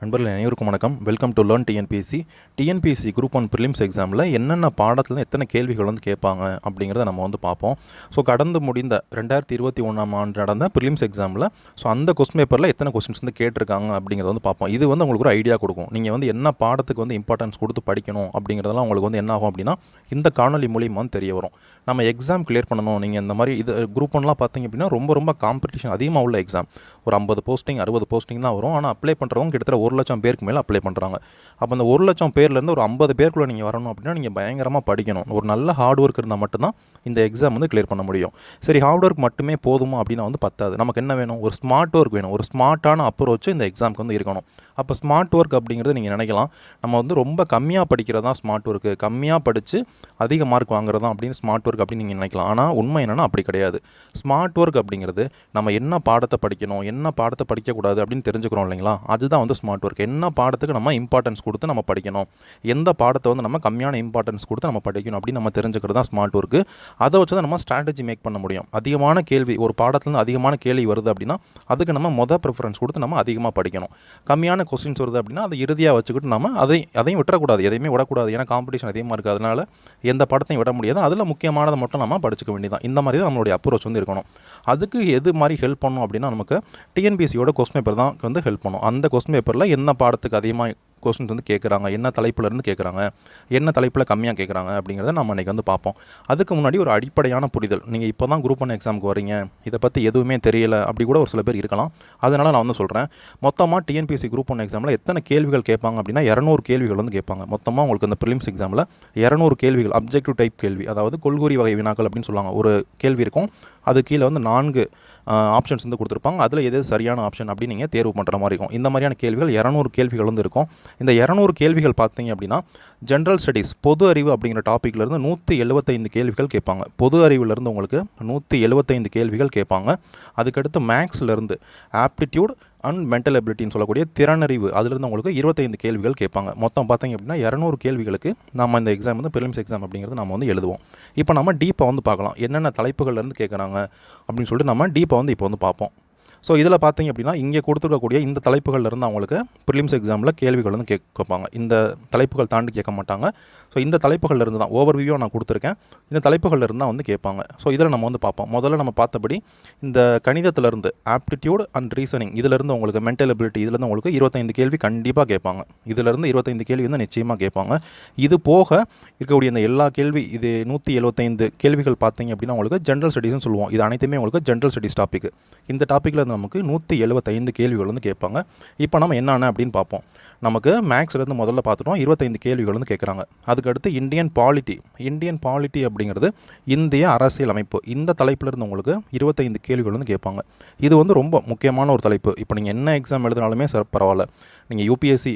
நண்பர்கள் அனைவருக்கும் வணக்கம். Welcome to learn TNPSC. TNPSC group 1 prelims எக்ஸாமில் என்னென்ன பாடத்தில் எத்தனை கேள்விகள் வந்து கேட்பாங்க அப்படிங்கிறத நம்ம வந்து பார்ப்போம். ஸோ கடந்து முடிந்த 2021ஆம் ஆண்டு நடந்த ப்ரிலிம்ஸ் எக்ஸாமில் ஸோ அந்த கொஸ்டின் பேப்பரில் எத்தனை கொஸ்டின்ஸ் வந்து கேட்டிருக்காங்க அப்படிங்கிறத வந்து பார்ப்போம். இது வந்து உங்களுக்கு ஒரு ஐடியா கொடுக்கும். நீங்கள் வந்து என்ன பாடத்துக்கு வந்து இம்பார்ட்டன்ஸ் கொடுத்து படிக்கணும் அப்படிங்கிறதெல்லாம் உங்களுக்கு வந்து என்ன ஆகும் அப்படின்னா இந்த காணொலி மூலியமாக வந்து தெரிய வரும். நம்ம எக்ஸாம் கிளியர் பண்ணணும். நீங்கள் இந்த மாதிரி இது குரூப் 1லாம் பார்த்தீங்க அப்படின்னா ரொம்ப காம்படிஷன் அதிகமாக உள்ள எக்ஸாம். ஒரு 50 போஸ்டிங் 60 போஸ்டிங் தான் வரும். ஆனால் அப்ளை பண்ணுறவங்க கிட்டத்தட்ட 1,00,000 பேருக்கு மேலே அப்ளை பண்ணுறாங்க. அப்போ அந்த 1,00,000 பேர்லேருந்து ஒரு 50 பேருக்குள்ளே நீங்கள் வரணும் அப்படின்னா நீங்கள் பயங்கரமாக படிக்கணும். ஒரு நல்ல ஹார்ட் ஒர்க் இருந்தால் மட்டும்தான் இந்த எக்ஸாம் வந்து கிளியர் பண்ண முடியும். சரி, ஹார்ட் ஒர்க் மட்டுமே போதுமா அப்படின்னா வந்து பத்தாது. நமக்கு என்ன வேணும்? ஒரு ஸ்மார்ட் ஒர்க் வேணும். ஒரு ஸ்மார்ட்டான அப்ரோச் இந்த எக்ஸாமுக்கு வந்து இருக்கணும். அப்போ ஸ்மார்ட் ஒர்க் அப்படிங்கிறது நீங்கள் நினைக்கலாம் நம்ம வந்து ரொம்ப கம்மியாக படிக்கிறது தான் ஸ்மார்ட் ஒர்க்கு, கம்மியாக படித்து அதிக மார்க் வாங்குறது தான் அப்படின்னு ஸ்மார்ட் ஒர்க் அப்படின்னு நீங்கள் நினைக்கலாம். ஆனால் உண்மை என்னென்னா அப்படி கிடையாது. ஸ்மார்ட் ஒர்க் அப்படிங்கிறது நம்ம என்ன பாடத்தை படிக்கணும், என்ன பாடத்தை படிக்கக்கூடாது அப்படின்னு தெரிஞ்சுக்கிறோம் இல்லைங்களா? அதுதான் வந்து ஸ்மார்ட் ஒர்க். என்ன பாடத்துக்கு நம்ம இம்பார்ட்டன்ஸ் கொடுத்து நம்ம படிக்கணும், எந்த பாடத்தை வந்து நம்ம கம்மியான இம்பார்ட்டன்ஸ் கொடுத்து நம்ம படிக்கணும் அப்படின்னு நம்ம தெரிஞ்சுக்கிறது தான் ஸ்மார்ட் ஒர்க்கு. அதை வச்சு தான் நம்ம ஸ்ட்ராட்டஜி மேக் பண்ண முடியும். அதிகமான கேள்வி, ஒரு பாடத்துலேருந்து அதிகமான கேள்வி வருது அப்படின்னா அதுக்கு நம்ம ப்ரிஃபரன்ஸ் கொடுத்து நம்ம அதிகமாக படிக்கணும். கம்மியான கொஸ்டின்ஸ் வருது அப்படின்னா அதை இறுதியாக வச்சுக்கிட்டு நம்ம அதையும் விட்டுறக்கூடாது, எதையுமே விடக்கூடாது. ஏன்னா காம்படிஷன் அதிகமாக இருக்குது. அதனால் எந்த பாடத்தையும் விட முடியாது. அதில் முக்கியமானதை மட்டும் நம்ம படிச்சுக்க வேண்டியதான். இந்த மாதிரி தான் நம்மளுடைய அப்ரோச் வந்து இருக்கணும். அதுக்கு எது மாதிரி ஹெல்ப் பண்ணணும் அப்படின்னா நமக்கு டிஎன்பிஎஸ்சியோட கொஸ்டின் பேப்பர் தான் வந்து ஹெல்ப் பண்ணும். அந்த கொஸ்டின் பேப்பரில் என்ன பாடத்துக்கு அதிகமாக கொஸ்டின்ஸ் வந்து கேட்குறாங்க, என்ன தலைப்பிலேருந்து கேட்குறாங்க, என்ன தலைப்பில் கம்மியாக கேட்குறாங்க அப்படிங்கிறத நம்ம இன்றைக்கி வந்து பார்ப்போம். அதுக்கு முன்னாடி ஒரு அடிப்படையான புரிதல். நீங்கள் இப்போ தான் குரூப் 1 எக்ஸாமுக்கு வரீங்க, இதை பற்றி எதுவுமே தெரியல அப்படி கூட ஒரு சில பேர் இருக்கலாம். அதனால் நான் வந்து சொல்கிறேன், மொத்தமாக டிஎன்பிஎஸ்சி குரூப் 1 எக்ஸாமில் எத்தனை கேள்விகள் கேட்பாங்க அப்படின்னா 200 கேள்விகள் வந்து கேட்பாங்க. மொத்தமாக உங்களுக்கு இந்த ப்ரிலிம்ஸ் எக்ஸாமில் 200 கேள்விகள், அப்ஜெக்டிவ் டைப் கேள்வி, அதாவது கொள்குறி வகை வினாக்கள் அப்படின்னு சொல்லுவாங்க. ஒரு கேள்வி இருக்கும், அது கீழே வந்து 4 ஆப்ஷன்ஸ் வந்து கொடுத்துருப்பாங்க. அதில் எது சரியான ஆப்ஷன் அப்படின்னு நீங்கள் தேர்வு பண்ணுற மாதிரி இருக்கும். இந்த மாதிரியான கேள்விகள் 200 கேள்விகள் வந்து இருக்கும். இந்த 200 கேள்விகள் பார்த்தீங்க அப்படின்னா ஜென்ரல் ஸ்டடீஸ், பொது அறிவு அப்படிங்கிற டாப்பிக்லேருந்து 175 கேள்விகள் கேட்பாங்க. பொது அறிவுலேருந்து உங்களுக்கு 175 கேள்விகள் கேட்பாங்க. அதுக்கடுத்து மேக்ஸ்லேருந்து ஆப்டிடியூட் அண்ட் மென்டல் எபிலிட்டின்னு சொல்லக்கூடிய திறனறிவு, அதிலிருந்து உங்களுக்கு 25 கேள்விகள் கேட்பாங்க. மொத்தம் பார்த்தீங்க அப்படின்னா 200 கேள்விகளுக்கு நம்ம இந்த எக்ஸாம் வந்து ப்ரிலிம்ஸ் எக்ஸாம் அப்படிங்கிறது நம்ம வந்து எழுதுவோம். இப்போ நம்ம டீப்பாக வந்து பார்க்கலாம், என்னென்ன தலைப்புகள்லேருந்து கேட்குறாங்க அப்படின்னு சொல்லிட்டு நம்ம டீப்பாக வந்து இப்போ வந்து பார்ப்போம். ஸோ இதில் பார்த்தீங்க அப்படின்னா இங்கே கொடுத்துருக்கக்கூடிய இந்த தலைப்புகள்லேருந்து அவங்களுக்கு ப்ரிலிம்ஸ் எக்ஸாமில் கேள்விகள் வந்து கேட்பாங்க. இந்த தலைப்புகள் தாண்டி கேட்க மாட்டாங்க. ஸோ இந்த தலைப்புகள்லேருந்து தான் ஓவர்வியூவாக நான் கொடுத்துருக்கேன். இந்த தலைப்புகள்லேருந்து தான் வந்து கேட்பாங்க. ஸோ இதில் நம்ம வந்து பார்ப்போம். முதல்ல நம்ம பார்த்தபடி இந்த கணிதத்திலேருந்து ஆப்டிடியூட் அண்ட் ரீசனிங், இதிலேருந்து உங்களுக்கு மென்டல் எபிலிட்டி, இதிலேருந்து உங்களுக்கு 25 கேள்வி கண்டிப்பாக கேட்பாங்க. இதிலேருந்து 25 கேள்வி வந்து நிச்சயமாக கேட்பாங்க. இது போக இருக்கக்கூடிய இந்த எல்லா கேள்வி, இது 175 கேள்விகள் பார்த்தீங்க அப்படின்னா உங்களுக்கு ஜென்ரல் ஸ்டடீஸ்னு சொல்லுவோம். இது அனைத்துமே உங்களுக்கு ஜென்ரல் ஸ்டடீஸ் டாபிக். இந்த டாப்பிக்கில் நமக்கு 175 கேள்விகள் வந்து கேட்பாங்க. இப்போ நம்ம என்னென்ன அப்படின்னு பார்ப்போம். நமக்கு மேக்ஸ்லேருந்து முதல்ல பார்த்துட்டோம், 25 கேள்விகள் வந்து கேட்குறாங்க. அதுக்கடுத்து இந்தியன் பாலிட்டி அப்படிங்கிறது இந்திய அரசியல் அமைப்பு, இந்த தலைப்பிலிருந்து உங்களுக்கு 25 கேள்விகள் வந்து கேட்பாங்க. இது வந்து ரொம்ப முக்கியமான ஒரு தலைப்பு. இப்போ நீங்கள் என்ன எக்ஸாம் எழுதினாலுமே பரவாயில்ல, நீங்கள் யூபிஎஸ்சி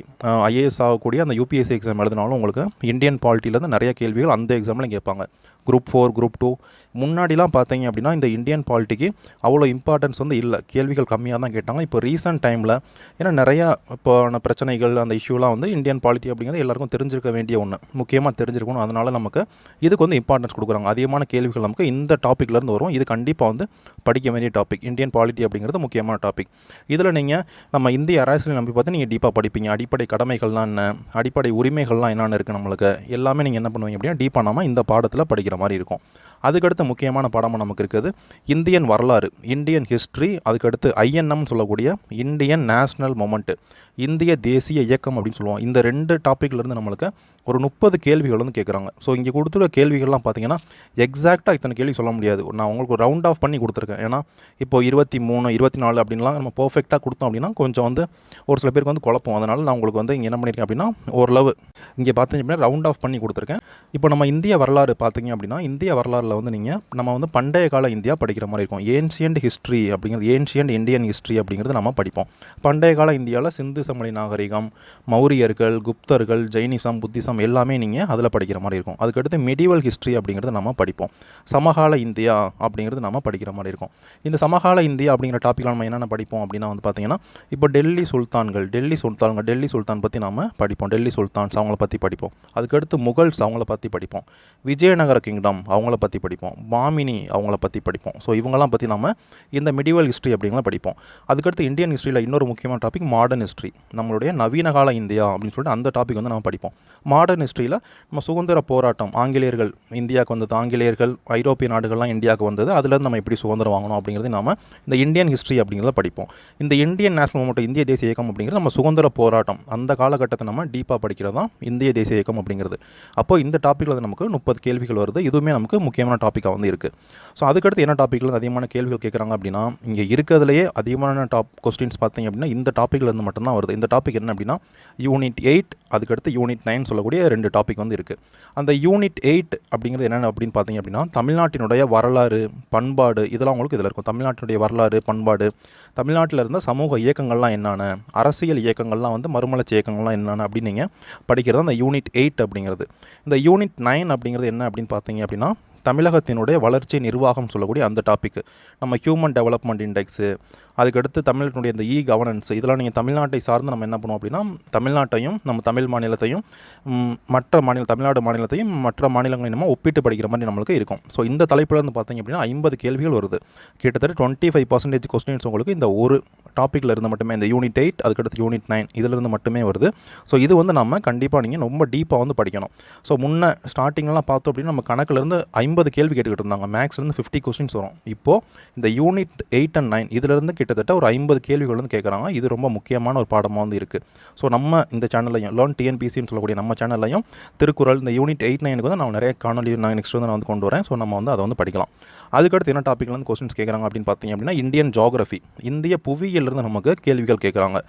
ஐஏஎஸ் ஆகக்கூடிய அந்த யூபிஎஸ்சி எக்ஸாம் எழுதினாலும் உங்களுக்கு இந்தியன் பாலிட்டியிலேருந்து நிறைய கேள்விகள் அந்த எக்ஸாமில் கேட்பாங்க. குரூப் 4 குரூப் 2 முன்னாடிலாம் பார்த்தீங்க அப்படின்னா இந்த இந்தியன் பாலிட்டிக்கு அவ்வளோ இம்பார்ட்டன்ஸ் வந்து இல்லை, கேள்விகள் கம்மியாக தான் கேட்டாங்க. இப்போ ரீசெண்ட் டைமில் ஏன்னா நிறையா இப்போ பிரச்சனைகள், அந்த இஷ்யூலாம் வந்து இந்தியன் பாலிட்டி அப்படிங்கிறது எல்லாருக்கும் தெரிஞ்சிருக்க வேண்டிய ஒன்று, முக்கியமாக தெரிஞ்சிருக்கணும். அதனால் நமக்கு இதுக்கு வந்து இம்பார்ட்டன்ஸ் கொடுக்குறாங்க. அதிகமான கேள்விகள் நமக்கு இந்த டாப்பிக்லேருந்து வரும். இது கண்டிப்பாக வந்து படிக்க வேண்டிய டாபிக். இந்தியன் பாலிட்டி அப்படிங்கிறது முக்கியமான டாபிக். இதில் நீங்கள் நம்ம இந்திய அரசியல் நம்பி பார்த்து நீங்கள் டீப்பாக படிப்பீங்க. அடிப்படை கடமைகள்லாம் என்ன, அடிப்படை உரிமைகள்லாம் என்னென்ன இருக்குது நம்மளுக்கு, எல்லாமே நீங்கள் என்ன பண்ணுவீங்க அப்படின்னா டீப்பாக நம்ம இந்த பாடத்தில் படிக்கிற மாதிரி இருக்கும். அதுக்கடுத்து முக்கியமான பாடமாக நமக்கு இருக்குது இந்தியன் வரலாறு, இந்தியன் ஹிஸ்ட்ரி. அதுக்கடுத்து ஐஎன்எம் சொல்லக்கூடிய இந்தியன் நேஷ்னல் மொமெண்ட், இந்திய தேசிய இயக்கம் அப்படின்னு சொல்லுவோம். இந்த 2 டாப்பிக்லேருந்து நம்மளுக்கு ஒரு 30 கேள்விகள் வந்து கேட்குறாங்க. ஸோ இங்கே கொடுத்துருக்க கேள்விகள்லாம் பார்த்தீங்கன்னா எக்ஸாக்டாக இத்தனை கேள்வி சொல்ல முடியாது. நான் உங்களுக்கு ரவுண்ட் ஆஃப் பண்ணி கொடுத்துருக்கேன். ஏன்னா இப்போ 23 24 அப்படின்லாம் நம்ம பர்ஃபெக்டாக கொடுத்தோம் அப்படின்னா கொஞ்சம் வந்து ஒரு சில பேருக்கு வந்து குழப்பம். அதனால் நான் உங்களுக்கு வந்து இங்கே என்ன பண்ணியிருக்கேன் அப்படின்னா ஓரளவு இங்கே பார்த்தீங்க அப்படின்னா ரவுண்ட் ஆஃப் பண்ணி கொடுத்துருக்கேன். இப்போ நம்ம இந்திய வரலாறு பார்த்தீங்க அப்படின்னா இந்திய வரலாறில் வந்து நம்ம வந்து பண்டைய கால இந்தியா படிக்கிற மாதிரி இருக்கும். ஏன்ஷியன்ட் ஹிஸ்ட்ரி அப்படிங்கிறது, ஏன்ஷியன்ட் இந்தியன் ஹிஸ்ட்ரி அப்படிங்கிறது நம்ம படிப்போம். பண்டைய கால இந்தியாவில் சிந்து சமவெளி நாகரிகம், மௌரியர்கள், குப்தர்கள், ஜெயினிசம், புத்திசம் எல்லாமே நீங்கள் அதில் படிக்கிற மாதிரி இருக்கும். அதுக்கடுத்து மெடிவல் ஹிஸ்ட்ரி அப்படிங்கிறது நம்ம படிப்போம். சமகால இந்தியா அப்படிங்கிறது நம்ம படிக்கிற மாதிரி இருக்கும். இந்த சமகால இந்தியா அப்படிங்கிற டாப்பிக்கில் நம்ம என்னென்ன படிப்போம் அப்படின்னா வந்து பார்த்தீங்கன்னா இப்போ டெல்லி சுல்தான் பற்றி நம்ம படிப்போம். டெல்லி சுல்தான்ஸ் அவங்கள பற்றி படிப்போம். அதுக்கடுத்து முகல்ஸ் அவங்கள பற்றி படிப்போம். விஜயநகர கிங்டம் அவங்கள பற்றி படிப்போம், பாமினி அவங்கள பற்றி படிப்போம். ஸோ இவங்கெல்லாம் பற்றி நம்ம இந்த மிடிவல் ஹிஸ்ட்ரி அப்படிங்கலாம் படிப்போம். அதுக்கடுத்து இந்தியன் ஹிஸ்ட்ரியில் இன்னொரு முக்கியமான டாபிக் மாடர்ன் ஹிஸ்ட்ரி, நம்மளுடைய நவீன கால இந்தியா அப்படின்னு சொல்லிட்டு அந்த டாபிக் வந்து நம்ம படிப்போம். மாடர்ன் ஹிஸ்ட்ரியில் நம்ம சுதந்திர போராட்டம், ஆங்கிலேயர்கள் இந்தியாவுக்கு வந்தது, ஆங்கிலேயர்கள் ஐரோப்பிய நாடுகள்லாம் இந்தியாவுக்கு வந்தது, அதுலேருந்து நம்ம எப்படி சுதந்திரம் வாங்கணும் அப்படிங்கிறது நம்ம இந்த இந்தியன் ஹிஸ்ட்ரி அப்படிங்கிறத படிப்போம். இந்த இந்தியன் நேஷனல் மூவ்மெண்ட், இந்திய தேசிய இயக்கம் அப்படிங்கிறது நம்ம சுதந்திர போராட்டம் அந்த காலகட்டத்தை நம்ம டீப்பாக படிக்கிறது தான் இந்திய தேசிய இயக்கம் அப்படிங்கிறது. அப்போ இந்த டாப்பிக்கில் வந்து நமக்கு 30 கேள்விகள் வருது. இதுவுமே நமக்கு முக்கியமான டாப்பிக்காக வந்து இருக்குது. ஸோ அதுக்கடுத்து என்ன டாப்பிக்கில் அதிகமான கேள்விகள் கேட்குறாங்க அப்படின்னா, இங்கே இருக்கிறதுலையே அதிகமான கொஸ்டின்ஸ் பார்த்தீங்க அப்படின்னா இந்த டாப்பிக்கில் இருந்து மட்டும்தான் வருது. இந்த டாபிக் என்ன அப்படின்னா யூனிட் 8, அதுக்கடுத்து யூனிட் 9 சொல்லக்கூடிய 2 டாபிக் வந்து இருக்குது. அந்த யூனிட் 8 அப்படிங்கிறது என்னென்ன அப்படின்னு பார்த்தீங்க அப்படின்னா, தமிழ்நாட்டினுடைய வரலாறு, பண்பாடு, இதெல்லாம் உங்களுக்கு இதில் இருக்கும். தமிழ்நாட்டினுடைய வரலாறு, பண்பாடு, தமிழ்நாட்டில் இருந்த சமூக இயக்கங்கள்லாம் என்னென்ன, அரசியல் இயக்கங்கள்லாம் வந்து மறுமலர்ச்சி இயக்கங்கள்லாம் என்னென்ன அப்படின்னு நீங்கள் படிக்கிறது அந்த யூனிட் 8 அப்படிங்கிறது. இந்த யூனிட் 9 அப்படிங்கிறது என்ன அப்படின்னு பார்த்தீங்க அப்படின்னா, தமிழகத்தினுடைய வளர்ச்சி நிர்வாகம் சொல்லக்கூடிய அந்த டாபிக். நம்ம ஹியூமன் டெவலப்மெண்ட் இண்டெக்ஸு, அதுக்கடுத்து தமிழ்நாட்டினுடைய இந்த கவர்னன்ஸ், இதெல்லாம் நீங்கள் தமிழ்நாட்டை சார்ந்து நம்ம என்ன பண்ணுவோம் அப்படின்னா, தமிழ்நாட்டையும் நம்ம தமிழ் மாநிலத்தையும் மற்ற தமிழ்நாடு மாநிலத்தையும் மற்ற மாநிலங்களையும் நம்ம ஒப்பிட்டு படிக்கிற மாதிரி நம்மளுக்கு இருக்கும். ஸோ இந்த தலைப்பில் இருந்து பார்த்தீங்க அப்படின்னா 50 கேள்விகள் வருது. கிட்டத்தட்ட 25% கொஸ்டின்ஸ் உங்களுக்கு இந்த ஒரு டாப்பிக்கில் இருந்து மட்டுமே, இந்த யூனிட் 8 அதுக்கடுத்து யூனிட் 9 இதிலிருந்து மட்டுமே வருது. ஸோ இது வந்து நம்ம கண்டிப்பாக நீங்கள் ரொம்ப டீப்பாக வந்து படிக்கணும். ஸோ முன்ன ஸ்டார்டிங்லாம் பார்த்தோம் அப்படின்னா நம்ம கணக்கிலேருந்து 50 கேள்வி கேட்டுக்கிட்டு இருந்தாங்க, மேக்ஸ்லேருந்து 50 கொஸ்டின்ஸ் வரும். இப்போது இந்த யூனிட் 8 and 9 இதிலிருந்து கிட்டத்தட்ட ஒரு 50 கேள்விகள் வந்து கேட்குறாங்க. இது ரொம்ப முக்கியமான ஒரு பாடமாக வந்து இருக்குது. ஸோ நம்ம இந்த சேனல்லையும் Learn TNPSCன்னு சொல்லக்கூடிய நம்ம சேனல்லையும் திருக்குறள் இந்த யூனிட் 8, 9க்கு வந்து நான் நிறைய காணொலி நெக்ஸ்ட் வந்து நான் வந்து கொண்டு வரேன். ஸோ நம்ம வந்து அதை வந்து படிக்கலாம். அதுக்கடுத்து என்ன டாப்பிக்கில் வந்து கொஸ்டின்ஸ் கேட்குறாங்க அப்படின்னு பார்த்தீங்க அப்படின்னா, இந்தியன் ஜியோகிராஃபி, இந்திய புவியியலிருந்து நமக்கு கேள்விகள் கேட்குறாங்க.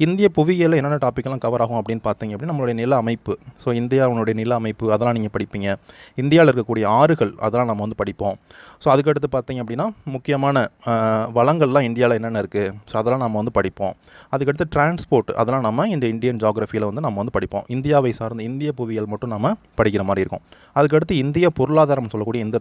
இந்திய புவியியலில் என்னென்ன டாப்பிக்லாம் கவர் ஆகும் அப்படின்னு பார்த்தீங்க அப்படின்னா, நம்மளுடைய நில அமைப்பு, ஸோ இந்தியாவுடைய நில அமைப்பு அதெல்லாம் நீங்கள் படிப்பீங்க. இந்தியாவில் இருக்கக்கூடிய ஆறுகள் அதெல்லாம் நம்ம வந்து படிப்போம். ஸோ அதுக்கடுத்து பார்த்தீங்க அப்படின்னா முக்கியமான வளங்கள்லாம் இந்தியாவில் என்னென்ன இருக்குது, ஸோ அதெல்லாம் நம்ம வந்து படிப்போம். அதுக்கடுத்து டிரான்ஸ்போர்ட் அதெல்லாம் நம்ம இந்த இந்தியன் ஜியோகிராஃபியில் வந்து நம்ம வந்து படிப்போம். இந்தியாவை சார்ந்த இந்திய புவியியல் மட்டும் நம்ம படிக்கிற மாதிரி இருக்கும். அதுக்கடுத்து இந்திய பொருளாதாரம் சொல்லக்கூடிய இந்த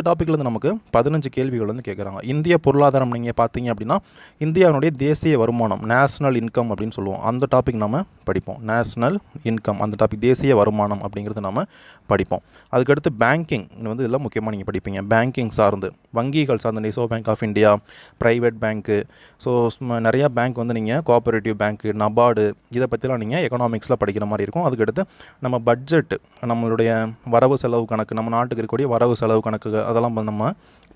டாப்பிக்கில் வந்து நமக்கு 15 கேள்விகள் வந்து கேட்குறாங்க. இந்திய பொருளாதாரம் நீங்கள் பார்த்தீங்க அப்படின்னா இந்தியாவுடைய தேசிய வருமானம், நேஷ்னல் இன்கம் அப்படின்னு சொல்லுவோம், அந்த டாபிக் நம்ம படிப்போம். நேஷ்னல் இன்கம் அந்த டாபிக், தேசிய வருமானம் அப்படிங்கிறது நம்ம படிப்போம். அதுக்கடுத்து பேங்கிங் வந்து இதெல்லாம் முக்கியமாக நீங்கள் படிப்பீங்க. பேங்கிங் சார்ந்து வங்கிகள் சார்ந்த reserve bank of India, private பேங்க்கு, ஸோ நிறையா பேங்க் வந்து நீங்கள் கோஆபரேட்டிவ் பேங்க்கு, நபார்டு, இதை பற்றிலாம் நீங்கள் எக்கனாமிக்ஸில் படிக்கிற மாதிரி இருக்கும். அதுக்கடுத்து நம்ம பட்ஜெட், நம்மளுடைய வரவு செலவு கணக்கு, நம்ம நாட்டுக்கு இருக்கக்கூடிய வரவு செலவு கணக்கு அதெல்லாம் நம்ம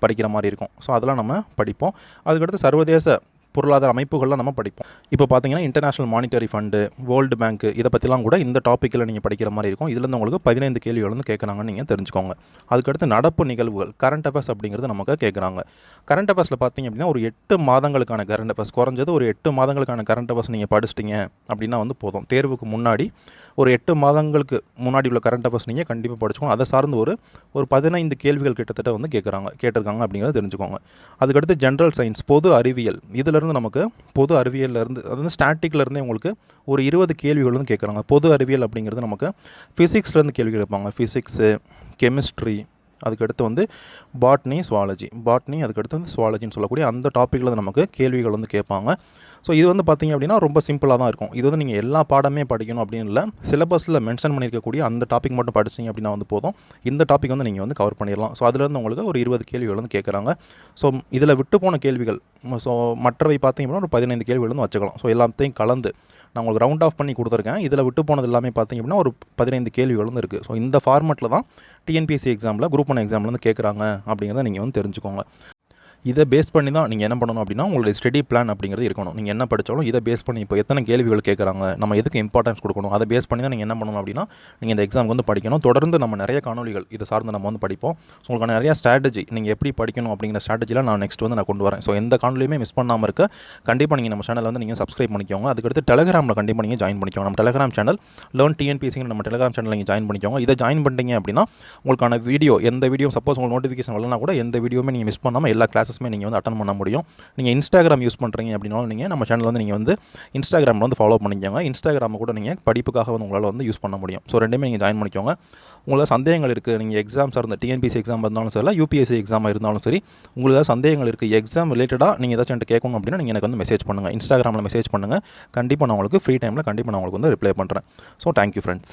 படிக்கிற மாதிரி இருக்கும். ஸோ அதெல்லாம் நம்ம படிப்போம். அதுக்கடுத்து சர்வதேச பொருளாதார அமைப்புகள்லாம் நம்ம படிப்போம். இப்போ பார்த்தீங்கன்னா இன்டர்நேஷனல் மானிட்டரி ஃபண்டு, வேர்ல்டு பேங்க்கு, இதை பற்றிலாம் கூட இந்த டாப்பிக்கில் நீங்கள் படிக்கிற மாதிரி இருக்கும். இதுலேருந்து உங்களுக்கு 15 கேள்விகள் வந்து கேட்குறாங்கன்னு நீங்கள் தெரிஞ்சுக்கோங்க. அதுக்கடுத்து நடப்பு நிகழ்வுகள், கரண்ட் அஃபேர்ஸ் அப்படிங்கிறது நமக்கு கேட்குறாங்க. கரண்ட் அஃபேர்ஸில் பார்த்தீங்க அப்படின்னா ஒரு 8 மாதங்களுக்கான கரண்ட் அஃபேர்ஸ், குறைஞ்சது ஒரு 8 மாதங்களுக்கான கரண்ட் அஃபேர்ஸ் நீங்கள் படிச்சிட்டிங்க அப்படின்னா வந்து போதும். தேர்வுக்கு முன்னாடி ஒரு 8 மாதங்களுக்கு முன்னாடி உள்ள கரண்ட் அஃபேர்ஸ் நீங்கள் கண்டிப்பாக படிச்சுக்கணும். அதை சார்ந்து ஒரு 15 கேள்விகள் கிட்டத்தட்ட வந்து கேட்டிருக்காங்க அப்படிங்கிறத தெரிஞ்சுக்கோங்க. அதுக்கடுத்து ஜென்ரல் சயின்ஸ், பொது அறிவியல், இதிலிருந்து நமக்கு பொது அறிவியலிருந்து, அதாவது ஸ்டாட்டிக்லேருந்தே உங்களுக்கு ஒரு 20 கேள்விகள் வந்து கேட்குறாங்க. பொது அறிவியல் அப்படிங்கிறது நமக்கு ஃபிசிக்ஸ்லேருந்து கேள்வி கேட்பாங்க. ஃபிசிக்ஸு, கெமிஸ்ட்ரி, அதுக்கடுத்து வந்து பாட்னி, அதுக்கடுத்து வந்து சுவாலஜின்னு சொல்லக்கூடிய அந்த டாப்பிக்கில் நமக்கு கேள்விகள் வந்து கேட்பாங்க. ஸோ இது வந்து பார்த்திங்க அப்படின்னா ரொம்ப சிம்பிளாக தான் இருக்கும். இது வந்து நீங்கள் எல்லா பாடமே படிக்கணும் அப்படின்னு இல்லை, சிலபஸில் மென்ஷன் பண்ணியிருக்கக்கூடிய அந்த டாபிக் மட்டும் படிச்சிங்க அப்படின்னா வந்து போதும். இந்த டாபிக் வந்து நீங்கள் வந்து கவர் பண்ணிடலாம். ஸோ அதுலேருந்து உங்களுக்கு ஒரு 20 கேள்விகள் வந்து கேட்குறாங்க. ஸோ இதில் விட்டு போன கேள்விகள், ஸோ மற்றவை பார்த்திங்க அப்படின்னா ஒரு 15 கேள்விகள் வந்து வச்சுக்கலாம். ஸோ எல்லாத்தையும் கலந்து நான் உங்களுக்கு ரவுண்ட் ஆஃப் பண்ணி கொடுத்துருக்கேன். இதில் விட்டு போனது எல்லாமே பார்த்திங்க அப்படின்னா ஒரு 15 கேள்விகள் வந்து இருக்குது. ஸோ இந்த ஃபார்மெட்டில் தான் டிஎன்பிஎஸ்சி எக்ஸாமில் குரூப் 1 எக்ஸாமில் வந்து கேட்குறாங்க அப்படிங்கிறத நீங்கள் வந்து தெரிஞ்சுக்கோங்க. இதை பேஸ் பண்ணி தான் நீங்கள் என்ன பண்ணணும் அப்படின்னா உங்களுடைய ஸ்டடி பிளான் அப்படிங்கிறது இருக்கணும். நீங்கள் என்ன படித்தாலும் இதை பேஸ் பண்ணி இப்போ எத்தனை கேள்விகள் கேட்குறாங்க, நம்ம எதுக்கு இம்பார்ட்டன்ஸ் கொடுக்கணும், அதை பேஸ் பண்ணி தான் நீங்கள் என்ன பண்ணணும் அப்படின்னா நீங்கள் இந்த எக்ஸாமுக்கு வந்து படிக்கணும். தொடர்ந்து நம்ம நிறைய காணொலிகள் இதை சார்ந்து நம்ம வந்து படிப்போம். ஸோ உங்களுக்கு நிறையா ஸ்ட்ராட்டஜி, நீங்கள் எப்படி படிக்கணும் அப்படிங்கிற ஸ்ட்ராட்டஜிலாம் நான் நெக்ஸ்ட் வந்து நான் கொண்டு வரேன். ஸோ எந்த காணொலியுமே மிஸ் பண்ணாமல் இருக்க கண்டிப்பாக நீங்கள் நம்ம சேனலில் வந்து நீங்கள் சப்ஸ்கிரைப் பண்ணிக்கோங்க. அதுக்கடுத்து டெலிகிராமில் கண்டிப்பாக நீங்கள் ஜாயின் பண்ணிக்கோங்க. நம்ம டெலிகிராம் சேனல் Learn TNPSC நம்ம டெலிகிராம் சேனலில் நீங்கள் ஜாயின் பண்ணிக்கோங்க. இதை ஜாயின் பண்ணிட்டீங்க அப்படின்னா உங்களுக்கான வீடியோ, எந்த வீடியோ சப்போஸ் உங்களுக்கு நோட்டிஃபிகேஷன் வரலனா கூட எந்த வீடியோமே நீங்கள் மிஸ் பண்ணாமல் எல்லா கிளாஸஸுமே நீங்கள் வந்து அட்டன் பண்ண முடியும். நீங்கள் இன்ஸ்டாகிராம் யூஸ் பண்ணுறீங்க அப்படின்னாலும் நீங்கள் நம்ம சேனலில் வந்து நீங்கள் வந்து இன்ஸ்டாகிராமில் வந்து ஃபாலோ பண்ணிக்கோங்க. இன்ஸ்டாகிராமை கூட நீங்கள் படிப்புக்காக வந்து உங்களால் வந்து யூஸ் பண்ண முடியும். ஸோ ரெண்டுமே நீங்கள் ஜாயின் பண்ணிக்கோங்க. உங்களுக்கு சந்தேகங்கள் இருக்குது, நீங்கள் எக்ஸாம் சார்ந்த டிஎன்பிஎஸ்சி எக்ஸாம் இருந்தாலும் சரி, யூபிஎஸ்சி எக்ஸாம் இருந்தாலும் சரி, உங்களுக்கு ஏதாவது சந்தேகங்கள் இருக்குது, எக்ஸாம் ரிலேட்டடாக நீங்கள் ஏதாச்சும் என்கிட்ட கேட்கணும் அப்படின்னா நீங்கள் எனக்கு வந்து மெசேஜ் பண்ணுங்கள். இன்ஸ்டாகிராமில் மெசேஜ் பண்ணுங்கள். கண்டிப்பாக நான் உங்களுக்கு ஃப்ரீ டைமில் கண்டிப்பாக நான் உங்களுக்கு வந்து ரிப்ளை பண்ணுறேன். So thank you friends.